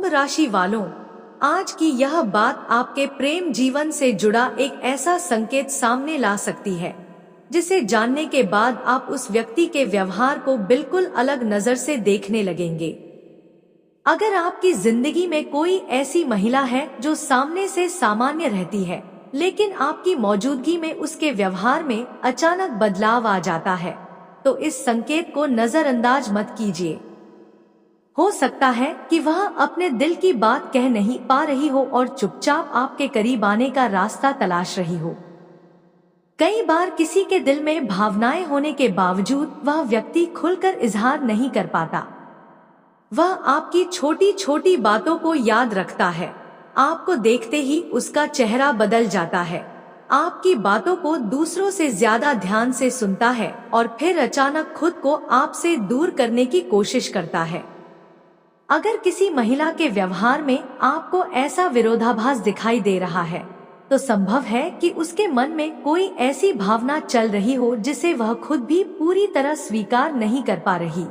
कुंभ राशि वालों, आज की यह बात आपके प्रेम जीवन से जुड़ा एक ऐसा संकेत सामने ला सकती है जिसे जानने के बाद आप उस व्यक्ति के व्यवहार को बिल्कुल अलग नजर से देखने लगेंगे। अगर आपकी जिंदगी में कोई ऐसी महिला है जो सामने से सामान्य रहती है, लेकिन आपकी मौजूदगी में उसके व्यवहार में अचानक बदलाव आ जाता है, तो इस संकेत को नजरअंदाज मत कीजिए। हो सकता है कि वह अपने दिल की बात कह नहीं पा रही हो और चुपचाप आपके करीब आने का रास्ता तलाश रही हो। कई बार किसी के दिल में भावनाएं होने के बावजूद वह व्यक्ति खुलकर इजहार नहीं कर पाता। वह आपकी छोटी छोटी बातों को याद रखता है, आपको देखते ही उसका चेहरा बदल जाता है, आपकी बातों को दूसरों से ज्यादा ध्यान से सुनता है और फिर अचानक खुद को आपसे दूर करने की कोशिश करता है। अगर किसी महिला के व्यवहार में आपको ऐसा विरोधाभास दिखाई दे रहा है, तो संभव है कि उसके मन में कोई ऐसी भावना चल रही हो जिसे वह खुद भी पूरी तरह स्वीकार नहीं कर पा रही।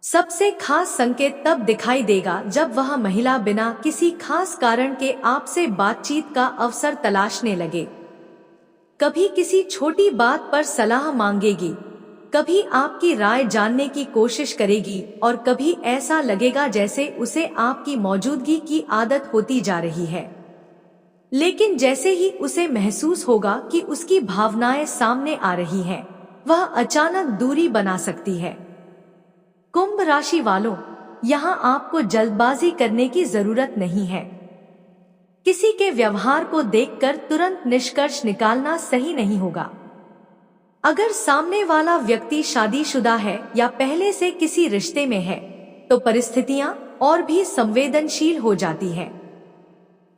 सबसे खास संकेत तब दिखाई देगा जब वह महिला बिना किसी खास कारण के आपसे बातचीत का अवसर तलाशने लगे। कभी किसी छोटी बात पर सलाह मांगेगी, कभी आपकी राय जानने की कोशिश करेगी और कभी ऐसा लगेगा जैसे उसे आपकी मौजूदगी की आदत होती जा रही है। लेकिन जैसे ही उसे महसूस होगा कि उसकी भावनाएं सामने आ रही हैं, वह अचानक दूरी बना सकती है। कुंभ राशि वालों, यहाँ आपको जल्दबाजी करने की जरूरत नहीं है। किसी के व्यवहार को देखकर तुरंत निष्कर्ष निकालना सही नहीं होगा। अगर सामने वाला व्यक्ति शादीशुदा है या पहले से किसी रिश्ते में है, तो परिस्थितियां और भी संवेदनशील हो जाती हैं।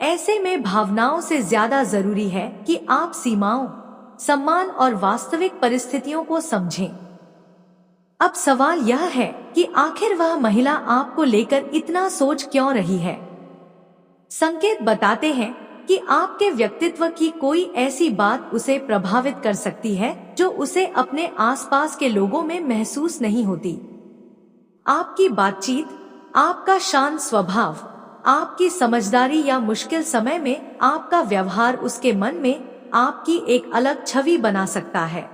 ऐसे में भावनाओं से ज्यादा जरूरी है कि आप सीमाओं, सम्मान और वास्तविक परिस्थितियों को समझें। अब सवाल यह है कि आखिर वह महिला आपको लेकर इतना सोच क्यों रही है। संकेत बताते हैं कि आपके व्यक्तित्व की कोई ऐसी बात उसे प्रभावित कर सकती है जो उसे अपने आसपास के लोगों में महसूस नहीं होती। आपकी बातचीत, आपका शांत स्वभाव, आपकी समझदारी या मुश्किल समय में आपका व्यवहार उसके मन में आपकी एक अलग छवि बना सकता है।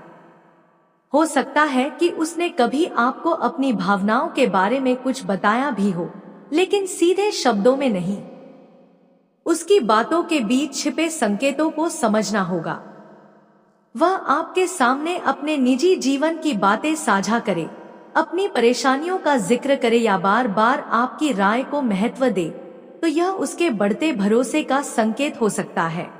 हो सकता है कि उसने कभी आपको अपनी भावनाओं के बारे में कुछ बताया भी हो, लेकिन सीधे शब्दों में नहीं। उसकी बातों के बीच छिपे संकेतों को समझना होगा। वह आपके सामने अपने निजी जीवन की बातें साझा करे, अपनी परेशानियों का जिक्र करे या बार बार आपकी राय को महत्व दे, तो यह उसके बढ़ते भरोसे का संकेत हो सकता है।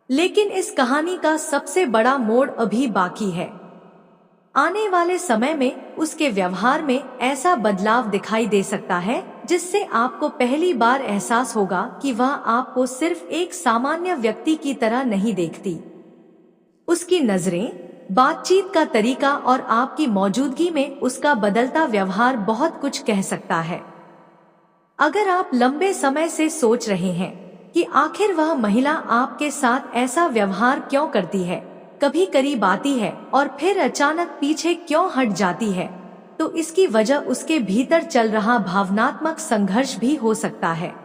लेकिन इस कहानी का सबसे बड़ा मोड़ अभी बाकी है। आने वाले समय में उसके व्यवहार में ऐसा बदलाव दिखाई दे सकता है जिससे आपको पहली बार एहसास होगा कि वह आपको सिर्फ एक सामान्य व्यक्ति की तरह नहीं देखती। उसकी नजरें, बातचीत का तरीका और आपकी मौजूदगी में उसका बदलता व्यवहार बहुत कुछ कह सकता है। अगर आप लंबे समय से सोच रहे हैं कि आखिर वह महिला आपके साथ ऐसा व्यवहार क्यों करती है, कभी करीब आती है और फिर अचानक पीछे क्यों हट जाती है, तो इसकी वजह उसके भीतर चल रहा भावनात्मक संघर्ष भी हो सकता है।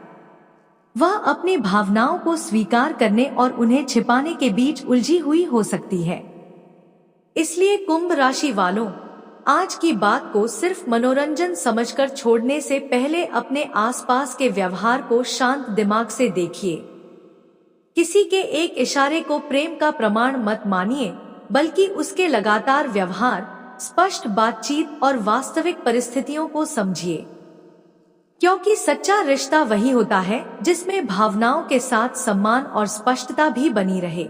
वह अपनी भावनाओं को स्वीकार करने और उन्हें छिपाने के बीच उलझी हुई हो सकती है। इसलिए कुंभ राशि वालों, आज की बात को सिर्फ मनोरंजन समझकर छोड़ने से पहले अपने आसपास के व्यवहार को शांत दिमाग से देखिए। किसी के एक इशारे को प्रेम का प्रमाण मत मानिए, बल्कि उसके लगातार व्यवहार, स्पष्ट बातचीत और वास्तविक परिस्थितियों को समझिए। क्योंकि सच्चा रिश्ता वही होता है जिसमें भावनाओं के साथ सम्मान और स्पष्टता भी बनी रहे।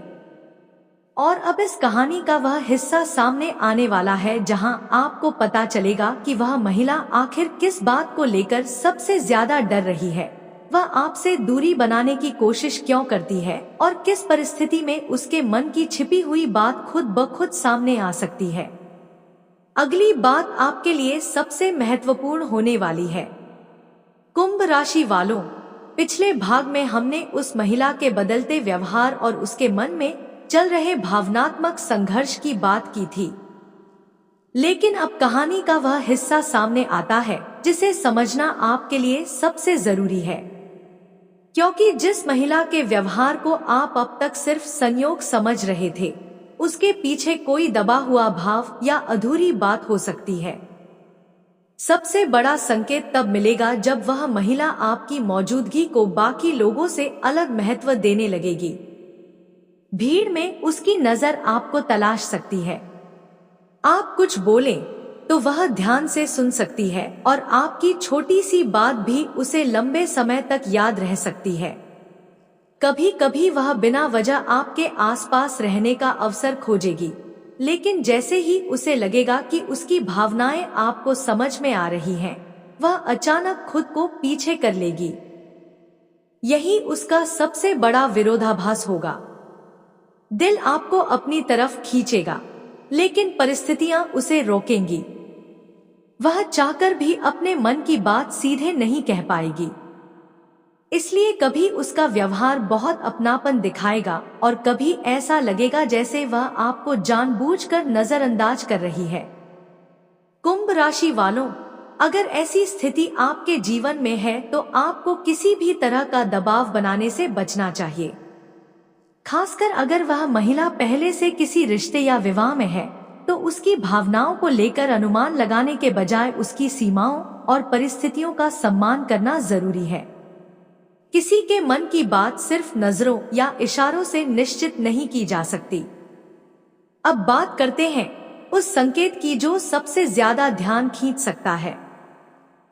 और अब इस कहानी का वह हिस्सा सामने आने वाला है जहां आपको पता चलेगा कि वह महिला आखिर किस बात को लेकर सबसे ज्यादा डर रही है, वह आपसे दूरी बनाने की कोशिश क्यों करती है और किस परिस्थिति में उसके मन की छिपी हुई बात खुद ब खुद सामने आ सकती है। अगली बात आपके लिए सबसे महत्वपूर्ण होने वाली है। कुंभ राशि वालों, पिछले भाग में हमने उस महिला के बदलते व्यवहार और उसके मन में चल रहे भावनात्मक संघर्ष की बात की थी। लेकिन अब कहानी का वह हिस्सा सामने आता है जिसे समझना आपके लिए सबसे जरूरी है, क्योंकि जिस महिला के व्यवहार को आप अब तक सिर्फ संयोग समझ रहे थे, उसके पीछे कोई दबा हुआ भाव या अधूरी बात हो सकती है। सबसे बड़ा संकेत तब मिलेगा जब वह महिला आपकी मौजूदगी को बाकी लोगों से अलग महत्व देने लगेगी। भीड़ में उसकी नजर आपको तलाश सकती है। आप कुछ बोलें तो वह ध्यान से सुन सकती है और आपकी छोटी सी बात भी उसे लंबे समय तक याद रह सकती है। कभी कभी वह बिना वजह आपके आसपास रहने का अवसर खोजेगी, लेकिन जैसे ही उसे लगेगा कि उसकी भावनाएं आपको समझ में आ रही हैं, वह अचानक खुद को पीछे कर लेगी। यही उसका सबसे बड़ा विरोधाभास होगा। दिल आपको अपनी तरफ खींचेगा, लेकिन परिस्थितियां उसे रोकेंगी। वह चाहकर भी अपने मन की बात सीधे नहीं कह पाएगी। इसलिए कभी उसका व्यवहार बहुत अपनापन दिखाएगा और कभी ऐसा लगेगा जैसे वह आपको जानबूझकर नजरअंदाज कर रही है। कुंभ राशि वालों, अगर ऐसी स्थिति आपके जीवन में है तो आपको किसी भी तरह का दबाव बनाने से बचना चाहिए। खासकर अगर वह महिला पहले से किसी रिश्ते या विवाह में है, तो उसकी भावनाओं को लेकर अनुमान लगाने के बजाय उसकी सीमाओं और परिस्थितियों का सम्मान करना जरूरी है। किसी के मन की बात सिर्फ नजरों या इशारों से निश्चित नहीं की जा सकती। अब बात करते हैं उस संकेत की जो सबसे ज्यादा ध्यान खींच सकता है।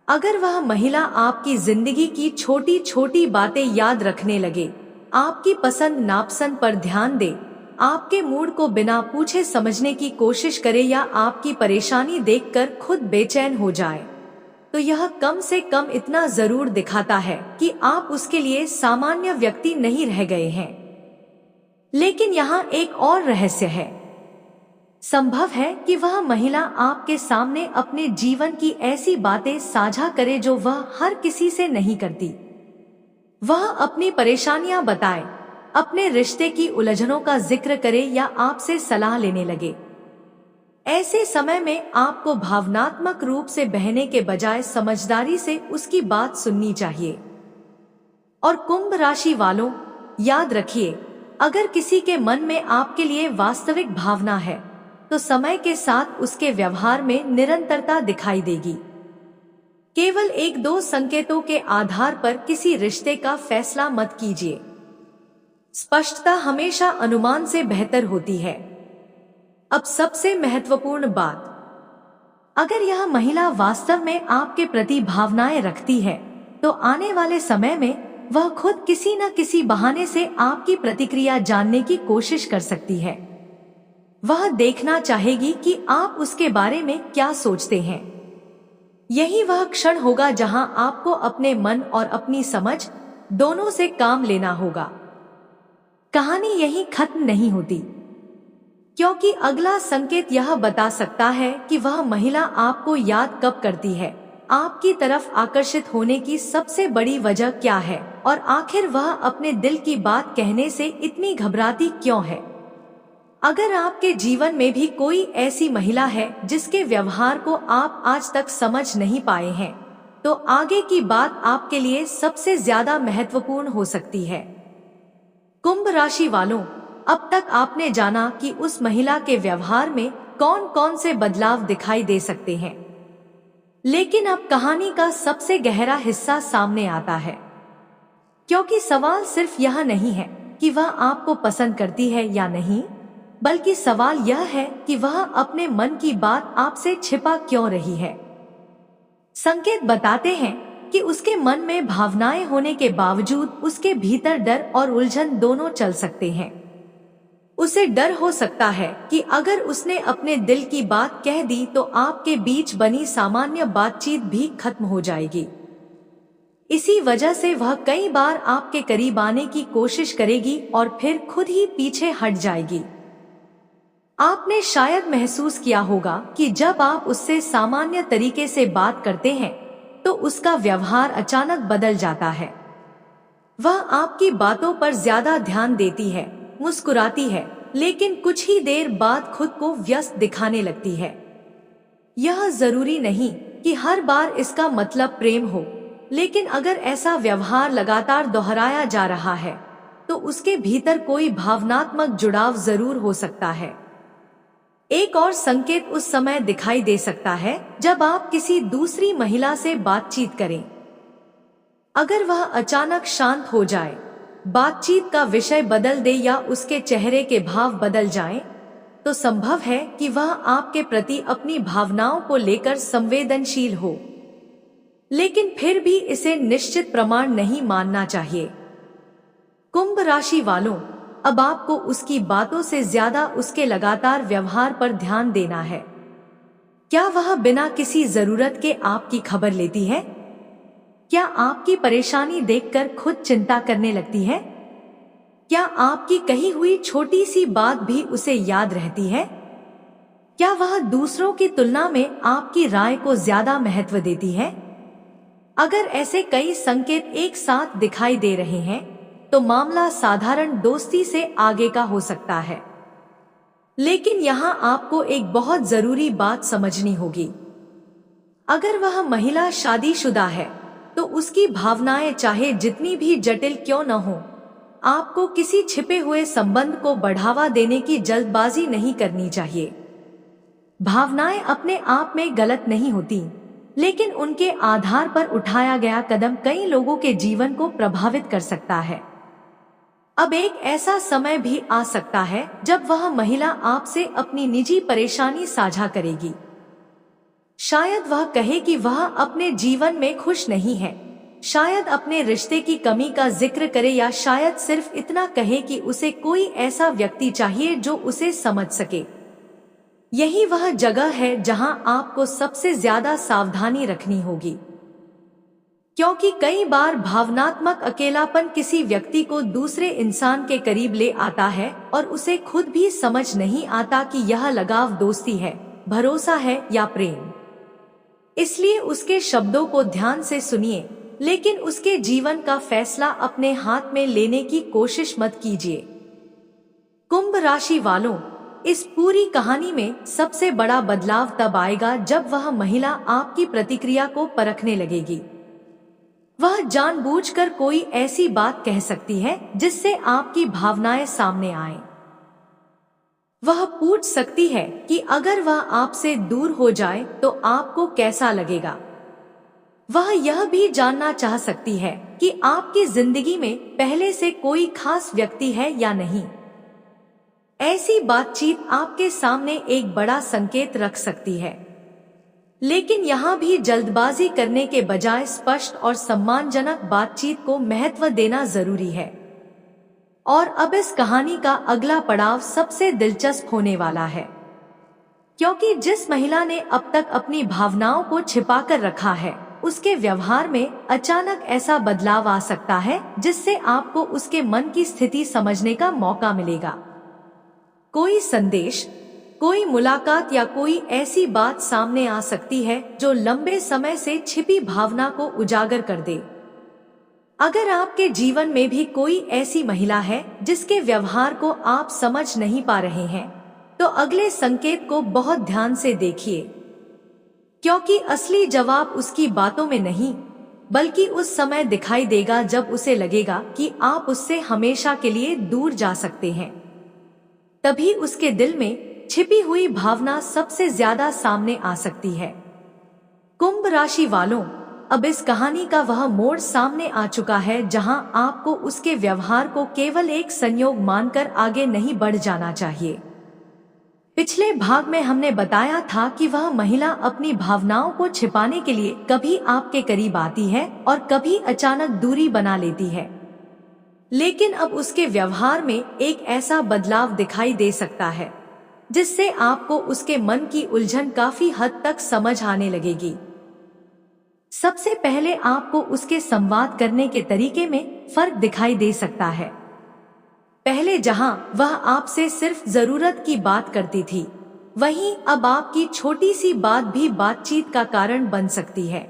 अगर वह महिला आपकी जिंदगी की छोटी छोटी बातें याद रखने लगे, आपकी पसंद नापसंद पर ध्यान दे, आपके मूड को बिना पूछे समझने की कोशिश करे या आपकी परेशानी देखकर खुद बेचैन हो जाए, तो यह कम से कम इतना जरूर दिखाता है कि आप उसके लिए सामान्य व्यक्ति नहीं रह गए हैं। लेकिन यहाँ एक और रहस्य है। संभव है कि वह महिला आपके सामने अपने जीवन की ऐसी बातें साझा करे जो वह हर किसी से नहीं करती। वह अपनी परेशानियां बताए, अपने रिश्ते की उलझनों का जिक्र करे या आपसे सलाह लेने लगे। ऐसे समय में आपको भावनात्मक रूप से बहने के बजाय समझदारी से उसकी बात सुननी चाहिए। और कुंभ राशि वालों, याद रखिए, अगर किसी के मन में आपके लिए वास्तविक भावना है तो समय के साथ उसके व्यवहार में निरंतरता दिखाई देगी। केवल एक दो संकेतों के आधार पर किसी रिश्ते का फैसला मत कीजिए। स्पष्टता हमेशा अनुमान से बेहतर होती है। अब सबसे महत्वपूर्ण बात, अगर यह महिला वास्तव में आपके प्रति भावनाएं रखती है, तो आने वाले समय में वह खुद किसी न किसी बहाने से आपकी प्रतिक्रिया जानने की कोशिश कर सकती है। वह देखना चाहेगी कि आप उसके बारे में क्या सोचते हैं। यही वह क्षण होगा जहां आपको अपने मन और अपनी समझ दोनों से काम लेना होगा। कहानी यहीं खत्म नहीं होती, क्योंकि अगला संकेत यह बता सकता है कि वह महिला आपको याद कब करती है, आपकी तरफ आकर्षित होने की सबसे बड़ी वजह क्या है और आखिर वह अपने दिल की बात कहने से इतनी घबराती क्यों है। अगर आपके जीवन में भी कोई ऐसी महिला है जिसके व्यवहार को आप आज तक समझ नहीं पाए हैं, तो आगे की बात आपके लिए सबसे ज्यादा महत्वपूर्ण हो सकती है। कुंभ राशि वालों, अब तक आपने जाना कि उस महिला के व्यवहार में कौन कौन से बदलाव दिखाई दे सकते हैं। लेकिन अब कहानी का सबसे गहरा हिस्सा सामने आता है, क्योंकि सवाल सिर्फ यह नहीं है कि वह आपको पसंद करती है या नहीं, बल्कि सवाल यह है कि वह अपने मन की बात आपसे छिपा क्यों रही है। संकेत बताते हैं कि उसके मन में भावनाएं होने के बावजूद उसके भीतर डर और उलझन दोनों चल सकते हैं। उसे डर हो सकता है कि अगर उसने अपने दिल की बात कह दी तो आपके बीच बनी सामान्य बातचीत भी खत्म हो जाएगी। इसी वजह से वह कई बार आपके करीब आने की कोशिश करेगी और फिर खुद ही पीछे हट जाएगी। आपने शायद महसूस किया होगा कि जब आप उससे सामान्य तरीके से बात करते हैं तो उसका व्यवहार अचानक बदल जाता है। वह आपकी बातों पर ज्यादा ध्यान देती है, मुस्कुराती है, लेकिन कुछ ही देर बाद खुद को व्यस्त दिखाने लगती है। यह जरूरी नहीं कि हर बार इसका मतलब प्रेम हो, लेकिन अगर ऐसा व्यवहार लगातार दोहराया जा रहा है तो उसके भीतर कोई भावनात्मक जुड़ाव जरूर हो सकता है। एक और संकेत उस समय दिखाई दे सकता है जब आप किसी दूसरी महिला से बातचीत करें। अगर वह अचानक शांत हो जाए, बातचीत का विषय बदल दे या उसके चेहरे के भाव बदल जाएं, तो संभव है कि वह आपके प्रति अपनी भावनाओं को लेकर संवेदनशील हो। लेकिन फिर भी इसे निश्चित प्रमाण नहीं मानना चाहिए। कुंभ राशि वालों, अब आपको उसकी बातों से ज्यादा उसके लगातार व्यवहार पर ध्यान देना है। क्या वह बिना किसी जरूरत के आपकी खबर लेती है? क्या आपकी परेशानी देखकर खुद चिंता करने लगती है? क्या आपकी कही हुई छोटी सी बात भी उसे याद रहती है? क्या वह दूसरों की तुलना में आपकी राय को ज्यादा महत्व देती है? अगर ऐसे कई संकेत एक साथ दिखाई दे रहे हैं तो मामला साधारण दोस्ती से आगे का हो सकता है। लेकिन यहाँ आपको एक बहुत जरूरी बात समझनी होगी। अगर वह महिला शादीशुदा है तो उसकी भावनाएं चाहे जितनी भी जटिल क्यों न हो, आपको किसी छिपे हुए संबंध को बढ़ावा देने की जल्दबाजी नहीं करनी चाहिए। भावनाएं अपने आप में गलत नहीं होती, लेकिन उनके आधार पर उठाया गया कदम कई लोगों के जीवन को प्रभावित कर सकता है। अब एक ऐसा समय भी आ सकता है जब वह महिला आपसे अपनी निजी परेशानी साझा करेगी। शायद वह कहे कि वह अपने जीवन में खुश नहीं है, शायद अपने रिश्ते की कमी का जिक्र करे, या शायद सिर्फ इतना कहे कि उसे कोई ऐसा व्यक्ति चाहिए जो उसे समझ सके। यही वह जगह है जहां आपको सबसे ज्यादा सावधानी रखनी होगी, क्योंकि कई बार भावनात्मक अकेलापन किसी व्यक्ति को दूसरे इंसान के करीब ले आता है और उसे खुद भी समझ नहीं आता कि यह लगाव दोस्ती है, भरोसा है या प्रेम। इसलिए उसके शब्दों को ध्यान से सुनिए, लेकिन उसके जीवन का फैसला अपने हाथ में लेने की कोशिश मत कीजिए। कुंभ राशि वालों, इस पूरी कहानी में सबसे बड़ा बदलाव तब आएगा जब वह महिला आपकी प्रतिक्रिया को परखने लगेगी। वह जानबूझकर कोई ऐसी बात कह सकती है जिससे आपकी भावनाएं सामने आएं। वह पूछ सकती है कि अगर वह आपसे दूर हो जाए तो आपको कैसा लगेगा। वह यह भी जानना चाह सकती है कि आपकी जिंदगी में पहले से कोई खास व्यक्ति है या नहीं। ऐसी बातचीत आपके सामने एक बड़ा संकेत रख सकती है, लेकिन यहाँ भी जल्दबाजी करने के बजाय स्पष्ट और सम्मानजनक बातचीत को महत्व देना जरूरी है। और अब इस कहानी का अगला पड़ाव सबसे दिलचस्प होने वाला है, क्योंकि जिस महिला ने अब तक अपनी भावनाओं को छिपाकर रखा है, उसके व्यवहार में अचानक ऐसा बदलाव आ सकता है जिससे आपको उसके मन की स्थिति समझने का मौका मिलेगा। कोई संदेश, कोई मुलाकात या कोई ऐसी बात सामने आ सकती है जो लंबे समय से छिपी भावना को उजागर कर दे। अगर आपके जीवन में भी कोई ऐसी महिला है जिसके व्यवहार को आप समझ नहीं पा रहे हैं, तो अगले संकेत को बहुत ध्यान से देखिए, क्योंकि असली जवाब उसकी बातों में नहीं, बल्कि उस समय दिखाई देगा जब उसे लगेगा कि आप उससे हमेशा के लिए दूर जा सकते हैं। तभी उसके दिल में छिपी हुई भावना सबसे ज्यादा सामने आ सकती है। कुंभ राशि वालों, अब इस कहानी का वह मोड़ सामने आ चुका है जहां आपको उसके व्यवहार को केवल एक संयोग मानकर आगे नहीं बढ़ जाना चाहिए। पिछले भाग में हमने बताया था कि वह महिला अपनी भावनाओं को छिपाने के लिए कभी आपके करीब आती है और कभी अचानक दूरी बना लेती है, लेकिन अब उसके व्यवहार में एक ऐसा बदलाव दिखाई दे सकता है जिससे आपको उसके मन की उलझन काफी हद तक समझ आने लगेगी। सबसे पहले आपको उसके संवाद करने के तरीके में फर्क दिखाई दे सकता है। पहले जहां वह आपसे सिर्फ जरूरत की बात करती थी, वहीं अब आपकी छोटी सी बात भी बातचीत का कारण बन सकती है।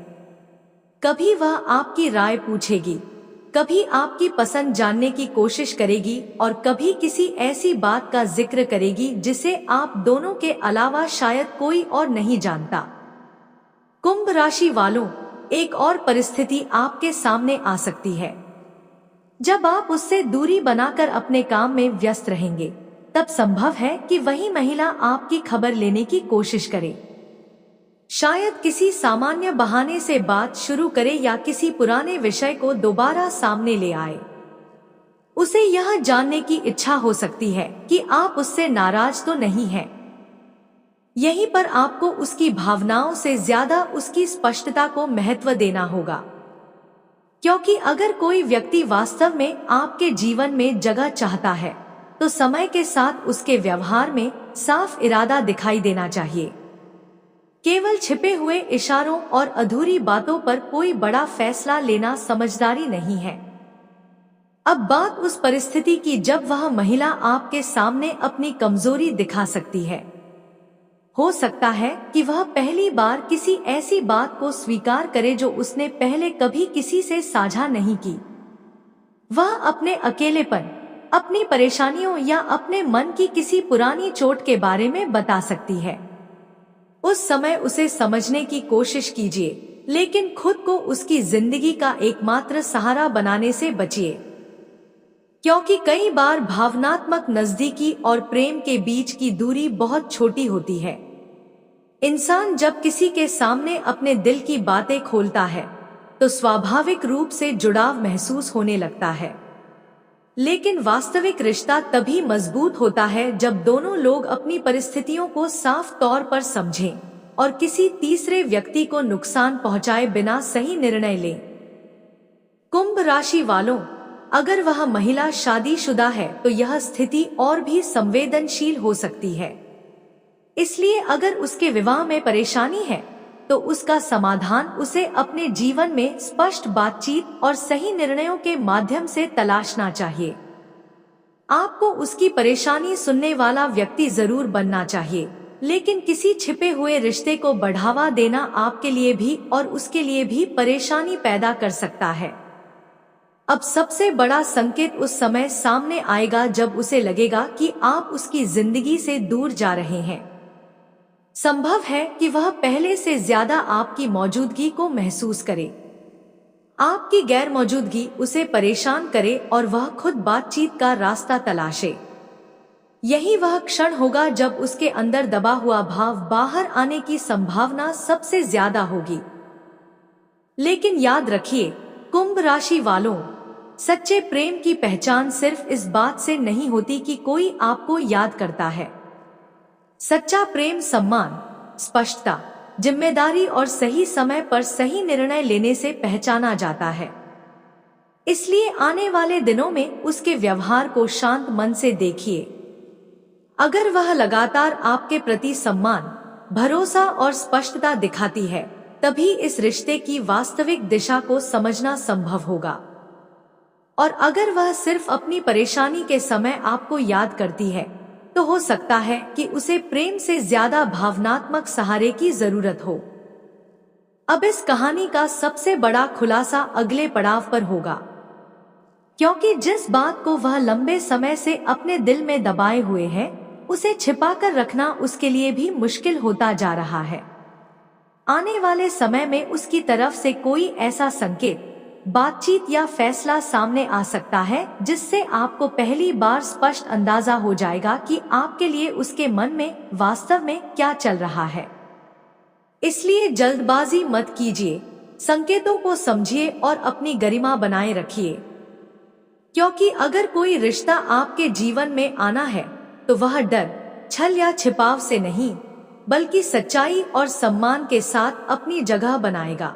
कभी वह आपकी राय पूछेगी, कभी आपकी पसंद जानने की कोशिश करेगी और कभी किसी ऐसी बात का जिक्र करेगी जिसे आप दोनों के अलावा शायद कोई और नहीं जानता। कुंभ राशि वालों, एक और परिस्थिति आपके सामने आ सकती है। जब आप उससे दूरी बनाकर अपने काम में व्यस्त रहेंगे, तब संभव है कि वही महिला आपकी खबर लेने की कोशिश करे। शायद किसी सामान्य बहाने से बात शुरू करे या किसी पुराने विषय को दोबारा सामने ले आए। उसे यह जानने की इच्छा हो सकती है कि आप उससे नाराज तो नहीं हैं। यहीं पर आपको उसकी भावनाओं से ज्यादा उसकी स्पष्टता को महत्व देना होगा, क्योंकि अगर कोई व्यक्ति वास्तव में आपके जीवन में जगह चाहता है तो समय के साथ उसके व्यवहार में साफ इरादा दिखाई देना चाहिए। केवल छिपे हुए इशारों और अधूरी बातों पर कोई बड़ा फैसला लेना समझदारी नहीं है। अब बात उस परिस्थिति की जब वह महिला आपके सामने अपनी कमजोरी दिखा सकती है। हो सकता है कि वह पहली बार किसी ऐसी बात को स्वीकार करे जो उसने पहले कभी किसी से साझा नहीं की। वह अपने अकेलेपन, अपनी परेशानियों या अपने मन की किसी पुरानी चोट के बारे में बता सकती है। उस समय उसे समझने की कोशिश कीजिए, लेकिन खुद को उसकी जिंदगी का एकमात्र सहारा बनाने से बचिए, क्योंकि कई बार भावनात्मक नजदीकी और प्रेम के बीच की दूरी बहुत छोटी होती है। इंसान जब किसी के सामने अपने दिल की बातें खोलता है तो स्वाभाविक रूप से जुड़ाव महसूस होने लगता है, लेकिन वास्तविक रिश्ता तभी मजबूत होता है जब दोनों लोग अपनी परिस्थितियों को साफ तौर पर समझें और किसी तीसरे व्यक्ति को नुकसान पहुंचाए बिना सही निर्णय लें। कुंभ राशि वालों, अगर वह महिला शादीशुदा है तो यह स्थिति और भी संवेदनशील हो सकती है। इसलिए अगर उसके विवाह में परेशानी है तो उसका समाधान उसे अपने जीवन में स्पष्ट बातचीत और सही निर्णयों के माध्यम से तलाशना चाहिए। आपको उसकी परेशानी सुनने वाला व्यक्ति जरूर बनना चाहिए, लेकिन किसी छिपे हुए रिश्ते को बढ़ावा देना आपके लिए भी और उसके लिए भी परेशानी पैदा कर सकता है। अब सबसे बड़ा संकेत उस समय सामने आएगा जब उसे लगेगा कि आप उसकी जिंदगी से दूर जा रहे हैं। संभव है कि वह पहले से ज्यादा आपकी मौजूदगी को महसूस करे। आपकी गैर मौजूदगी उसे परेशान करे और वह खुद बातचीत का रास्ता तलाशे। यही वह क्षण होगा जब उसके अंदर दबा हुआ भाव बाहर आने की संभावना सबसे ज्यादा होगी। लेकिन याद रखिए कुंभ राशि वालों, सच्चे प्रेम की पहचान सिर्फ इस बात से नहीं होती कि कोई आपको याद करता है। सच्चा प्रेम सम्मान, स्पष्टता, जिम्मेदारी और सही समय पर सही निर्णय लेने से पहचाना जाता है। इसलिए आने वाले दिनों में उसके व्यवहार को शांत मन से देखिए। अगर वह लगातार आपके प्रति सम्मान, भरोसा और स्पष्टता दिखाती है, तभी इस रिश्ते की वास्तविक दिशा को समझना संभव होगा। और अगर वह सिर्फ अपनी परेशानी के समय आपको याद करती है तो हो सकता है कि उसे प्रेम से ज्यादा भावनात्मक सहारे की जरूरत हो। अब इस कहानी का सबसे बड़ा खुलासा अगले पड़ाव पर होगा, क्योंकि जिस बात को वह लंबे समय से अपने दिल में दबाए हुए है, उसे छिपाकर रखना उसके लिए भी मुश्किल होता जा रहा है। आने वाले समय में उसकी तरफ से कोई ऐसा संकेत, बातचीत या फैसला सामने आ सकता है जिससे आपको पहली बार स्पष्ट अंदाजा हो जाएगा कि आपके लिए उसके मन में वास्तव में क्या चल रहा है। इसलिए जल्दबाजी मत कीजिए, संकेतों को समझिए और अपनी गरिमा बनाए रखिए, क्योंकि अगर कोई रिश्ता आपके जीवन में आना है तो वह डर, छल या छिपाव से नहीं, बल्कि सच्चाई और सम्मान के साथ अपनी जगह बनाएगा।